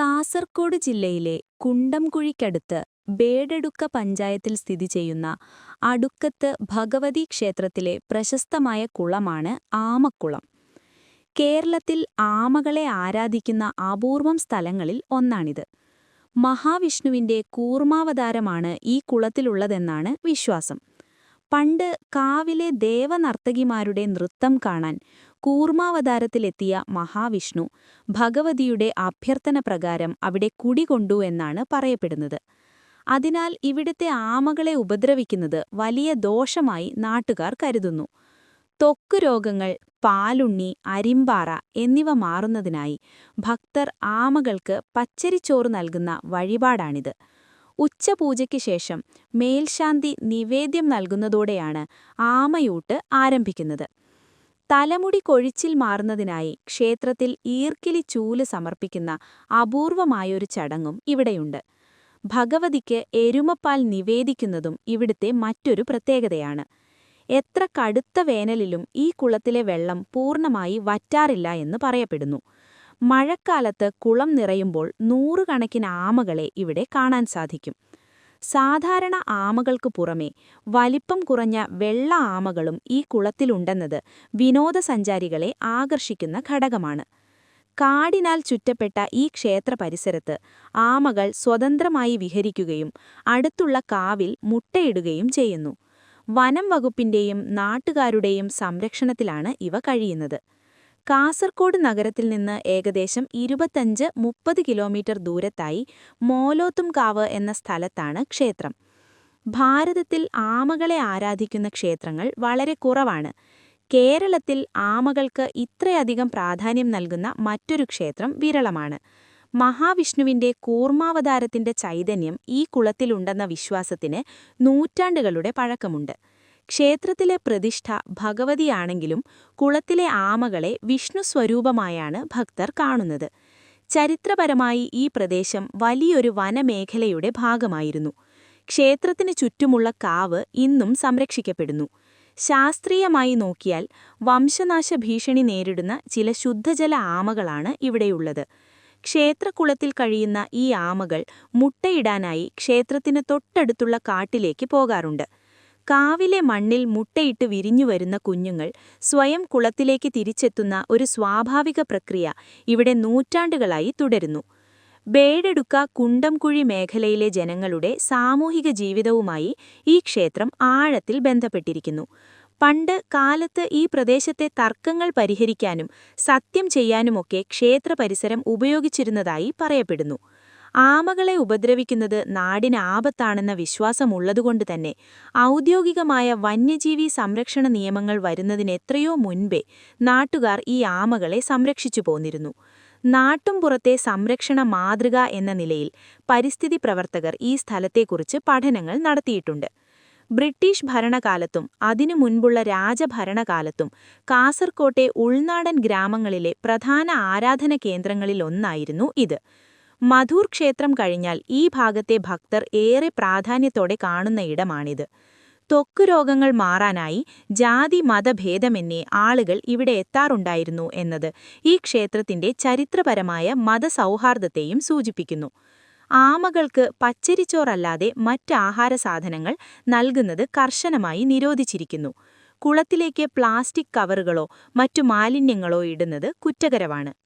കാസർഗോഡ് ജില്ലയിലെ കുണ്ടംകുഴിക്കടുത്ത് ബേഡെടുക്ക പഞ്ചായത്തിൽ സ്ഥിതി ചെയ്യുന്ന അടുക്കത്ത് ഭഗവതി ക്ഷേത്രത്തിലെ പ്രശസ്തമായ കുളമാണ് ആമക്കുളം. കേരളത്തിൽ ആമകളെ ആരാധിക്കുന്ന അപൂർവം സ്ഥലങ്ങളിൽ ഒന്നാണിത്. മഹാവിഷ്ണുവിന്റെ കൂർമാവതാരമാണ് ഈ കുളത്തിലുള്ളതെന്നാണ് വിശ്വാസം. പണ്ട് കാവിലെ ദേവനർത്തകിമാരുടെ നൃത്തം കാണാൻ കൂർമാവതാരത്തിലെത്തിയ മഹാവിഷ്ണു ഭഗവതിയുടെ അഭ്യർത്ഥന പ്രകാരം അവിടെ കുടികൊണ്ടു എന്നാണ് പറയപ്പെടുന്നത്. അതിനാൽ ഇവിടുത്തെ ആമകളെ ഉപദ്രവിക്കുന്നത് വലിയ ദോഷമായി നാട്ടുകാർ കരുതുന്നു. ത്വക്ക് രോഗങ്ങൾ, പാലുണ്ണി, അരിമ്പാറ എന്നിവ മാറുന്നതിനായി ഭക്തർ ആമകൾക്ക് പച്ചരിച്ചോറ് നൽകുന്ന വഴിപാടാണിത്. ഉച്ചപൂജയ്ക്ക് ശേഷം മേൽശാന്തി നിവേദ്യം നൽകുന്നതോടെയാണ് ആമയൂട്ട് ആരംഭിക്കുന്നത്. തലമുടി കൊഴിച്ചിൽ മാറുന്നതിനായി ക്ഷേത്രത്തിൽ ഈർക്കിലി ചൂല് സമർപ്പിക്കുന്ന അപൂർവമായൊരു ചടങ്ങും ഇവിടെയുണ്ട്. ഭഗവതിക്ക് എരുമപ്പാൽ നിവേദിക്കുന്നതും ഇവിടുത്തെ മറ്റൊരു പ്രത്യേകതയാണ്. എത്ര കടുത്ത വേനലിലും ഈ കുളത്തിലെ വെള്ളം പൂർണ്ണമായി വറ്റാറില്ല എന്ന് പറയപ്പെടുന്നു. മഴക്കാലത്ത് കുളം നിറയുമ്പോൾ നൂറുകണക്കിന് ആമകളെ ഇവിടെ കാണാൻ സാധിക്കും. സാധാരണ ആമകൾക്ക് പുറമെ വലിപ്പം കുറഞ്ഞ വെള്ള ആമകളും ഈ കുളത്തിലുണ്ടെന്നത് വിനോദസഞ്ചാരികളെ ആകർഷിക്കുന്ന ഘടകമാണ്. കാടിനാൽ ചുറ്റപ്പെട്ട ഈ ക്ഷേത്ര പരിസരത്ത് ആമകൾ സ്വതന്ത്രമായി വിഹരിക്കുകയും അടുത്തുള്ള കാവിൽ മുട്ടയിടുകയും ചെയ്യുന്നു. വനം വകുപ്പിന്റെയും നാട്ടുകാരുടെയും സംരക്ഷണത്തിലാണ് ഇവ കഴിയുന്നത്. കാസർഗോഡ് നഗരത്തിൽ നിന്ന് ഏകദേശം 25-30 കിലോമീറ്റർ ദൂരത്തായി മോലോത്തുംകാവ് എന്ന സ്ഥലത്താണ് ക്ഷേത്രം. ഭാരതത്തിൽ ആമകളെ ആരാധിക്കുന്ന ക്ഷേത്രങ്ങൾ വളരെ കുറവാണ്. കേരളത്തിൽ ആമകൾക്ക് ഇത്രയധികം പ്രാധാന്യം നൽകുന്ന മറ്റൊരു ക്ഷേത്രം വിരളമാണ്. മഹാവിഷ്ണുവിന്റെ കൂർമാവതാരത്തിന്റെ ചൈതന്യം ഈ കുളത്തിലുണ്ടെന്ന വിശ്വാസത്തിന് നൂറ്റാണ്ടുകളുടെ പഴക്കമുണ്ട്. ക്ഷേത്രത്തിലെ പ്രതിഷ്ഠ ഭഗവതിയാണെങ്കിലും കുളത്തിലെ ആമകളെ വിഷ്ണു സ്വരൂപമായാണ് ഭക്തർ കാണുന്നത്. ചരിത്രപരമായി ഈ പ്രദേശം വലിയൊരു വനമേഖലയുടെ ഭാഗമായിരുന്നു. ക്ഷേത്രത്തിന് ചുറ്റുമുള്ള കാവ് ഇന്നും സംരക്ഷിക്കപ്പെടുന്നു. ശാസ്ത്രീയമായി നോക്കിയാൽ വംശനാശ ഭീഷണി നേരിടുന്ന ചില ശുദ്ധജല ആമകളാണ് ഇവിടെയുള്ളത്. ക്ഷേത്രക്കുളത്തിൽ കഴിയുന്ന ഈ ആമകൾ മുട്ടയിടാനായി ക്ഷേത്രത്തിന് തൊട്ടടുത്തുള്ള കാട്ടിലേക്ക് പോകാറുണ്ട്. കാവിലെ മണ്ണിൽ മുട്ടയിട്ട് വിരിഞ്ഞുവരുന്ന കുഞ്ഞുങ്ങൾ സ്വയം കുളത്തിലേക്ക് തിരിച്ചെത്തുന്ന ഒരു സ്വാഭാവിക പ്രക്രിയ ഇവിടെ നൂറ്റാണ്ടുകളായി തുടരുന്നു. ബേഡെടുക്ക കുണ്ടംകുഴി മേഖലയിലെ ജനങ്ങളുടെ സാമൂഹിക ജീവിതവുമായി ഈ ക്ഷേത്രം ആഴത്തിൽ ബന്ധപ്പെട്ടിരിക്കുന്നു. പണ്ട് കാലത്ത് ഈ പ്രദേശത്തെ തർക്കങ്ങൾ പരിഹരിക്കാനും സത്യം ചെയ്യാനുമൊക്കെ ക്ഷേത്ര പരിസരം ഉപയോഗിച്ചിരുന്നതായി പറയപ്പെടുന്നു. ആമകളെ ഉപദ്രവിക്കുന്നത് നാടിന് ആപത്താണെന്ന വിശ്വാസമുള്ളതുകൊണ്ട് തന്നെ ഔദ്യോഗികമായ വന്യജീവി സംരക്ഷണ നിയമങ്ങൾ വരുന്നതിനെത്രയോ മുൻപേ നാട്ടുകാർ ഈ ആമകളെ സംരക്ഷിച്ചു പോന്നിരുന്നു. നാട്ടുംപുറത്തെ സംരക്ഷണ മാതൃക എന്ന നിലയിൽ പരിസ്ഥിതി പ്രവർത്തകർ ഈ സ്ഥലത്തെക്കുറിച്ച് പഠനങ്ങൾ നടത്തിയിട്ടുണ്ട്. ബ്രിട്ടീഷ് ഭരണകാലത്തും അതിനു മുൻപുള്ള രാജഭരണകാലത്തും കാസർകോട്ടെ ഉൾനാടൻ ഗ്രാമങ്ങളിലെ പ്രധാന ആരാധന കേന്ദ്രങ്ങളിലൊന്നായിരുന്നു ഇത്. മധൂർ ക്ഷേത്രം കഴിഞ്ഞാൽ ഈ ഭാഗത്തെ ഭക്തർ ഏറെ പ്രാധാന്യത്തോടെ കാണുന്ന ഇടമാണിത്. ത്വക്ക് രോഗങ്ങൾ മാറാനായി ജാതി-മതഭേദമന്യേ ആളുകൾ ഇവിടെ എത്താറുണ്ടായിരുന്നു എന്നത് ഈ ക്ഷേത്രത്തിന്റെ ചരിത്രപരമായ മതസൗഹാർദ്ദത്തെയും സൂചിപ്പിക്കുന്നു. ആമകൾക്ക് പച്ചരിച്ചോറല്ലാതെ മറ്റ് ആഹാരസാധനങ്ങൾ നൽകുന്നത് കർശനമായി നിരോധിച്ചിരിക്കുന്നു. കുളത്തിലേക്ക് പ്ലാസ്റ്റിക് കവറുകളോ മറ്റു മാലിന്യങ്ങളോ ഇടുന്നത് കുറ്റകരമാണ്.